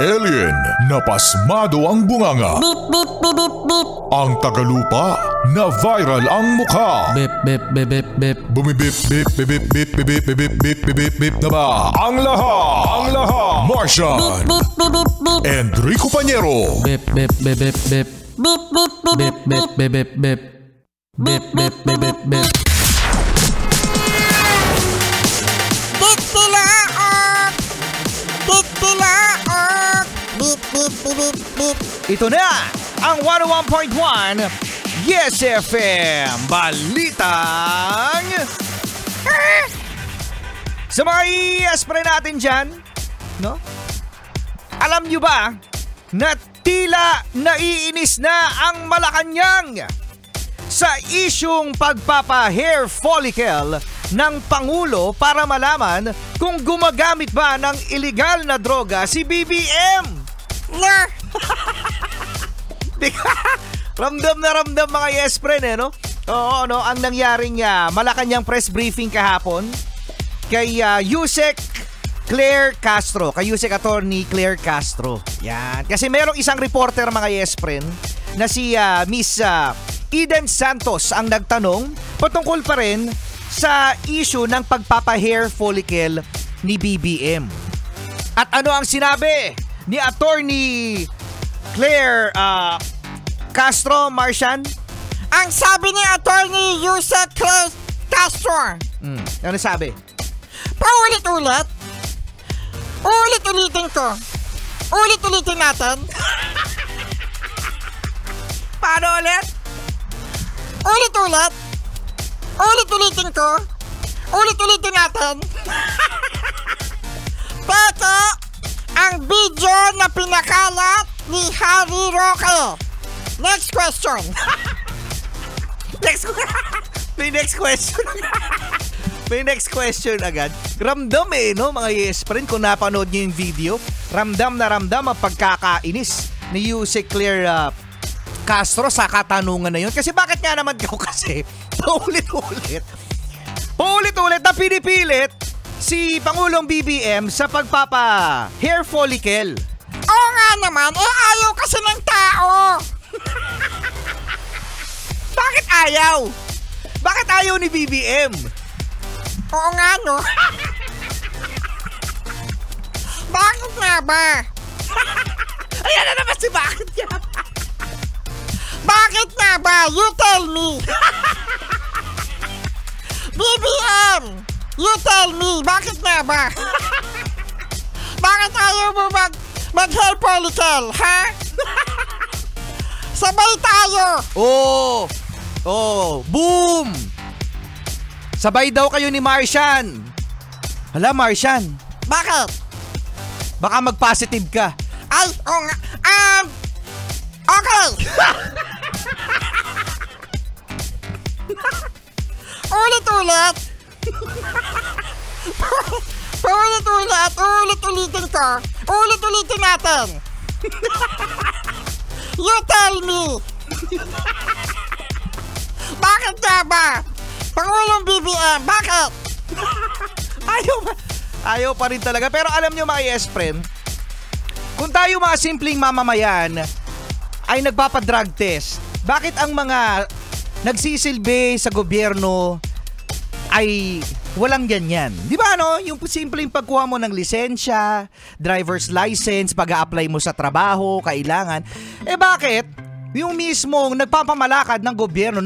Alien na pasmado ang bunganga. Beep, beep, beep, beep, beep. Ang tagalupa na viral ang mukha. Bip, bip, bip, bip, bip. Bumibip, bip, bip, bip, bip, bip, bip, bip, bip, bip, bip na ba? Ang lahat, Martian, Beep, beep, beep, beep. Enrico Pañero, Bip, bip, bip, bip, bip. Beep, beep, beep, Bip, bip, bip, bip, bip. Bip, bip, bip, bip, bip. Titilaok! Titilaok! Beep, beep, beep, beep, beep. Ito na ang 101.1 Yes FM Balitang Sa mga i-spray natin dyan, no? Alam nyo ba na tila naiinis na ang Malacanang sa isyung pagpapa-hair follicle ng Pangulo para malaman kung gumagamit ba ng illegal na droga si BBM? Na! Ramdam na ramdam mga yes friend no? Oo, no? Ang nangyaring Malacanang press briefing kahapon kay Yusek Claire Castro, kay Yusek Attorney Claire Castro. Yan. Kasi merong isang reporter mga yes friend na si Miss Eden Santos ang nagtanong patungkol pa rin sa issue ng pagpapa-hair follicle ni BBM. At ano ang sinabi ni Attorney Claire Castro, Martian? Ang sabi ni Attorney Yusek Claire Castro, Ano sabi? paulit-ulit, ulit-ulitin ko, ulit-ulitin natin, Paano ulit? ulit-ulit, ulit-ulitin ko, ulit-ulitin natin. Peke ang video na pinakalat ni Harry Roque. Next question. May next question. May next question agad. Ramdam no mga yes friend kung napanood niyo yung video. Ramdam na ramdam ang pagkakainis ni Yusek Claire Castro sa katanungan na yun. Kasi bakit nga naman daw kasi paulit-ulit na pinipilit si Pangulong BBM sa pagpapa hair follicle. Oo nga naman, ayaw kasi ng tao. Bakit ayaw? Bakit ayaw ni BBM? Oo nga no. Bakit nga ba? Ayan na naman si bakit nga ba? Bakit nga ba? You tell me. BBM, you tell me. Bakit nga ba? Bakit ayaw mo mag-hair follicle, ha? Sabay tayo. Boom! Sabay daw kayo ni Martian. Hala, Martian. Bakit? Baka mag-positive ka. Ay, oo nga. Okay. Ulit-ulit. Ulit-ulitin ko. Ulit-ulitin natin. You tell me. Bakit nga ba? Pangulong BBM, bakit? Ayaw pa rin talaga. Pero alam nyo mga yes friend, kung tayo mga simpleng mamamayan ay nagpapadrug test, bakit ang mga nagsisilbi sa gobyerno ay walang ganyan? Di ba yung simpleng pagkuha mo ng lisensya, driver's license, pag-a-apply mo sa trabaho, kailangan. Bakit yung mismong nagpapamalakad ng gobyerno,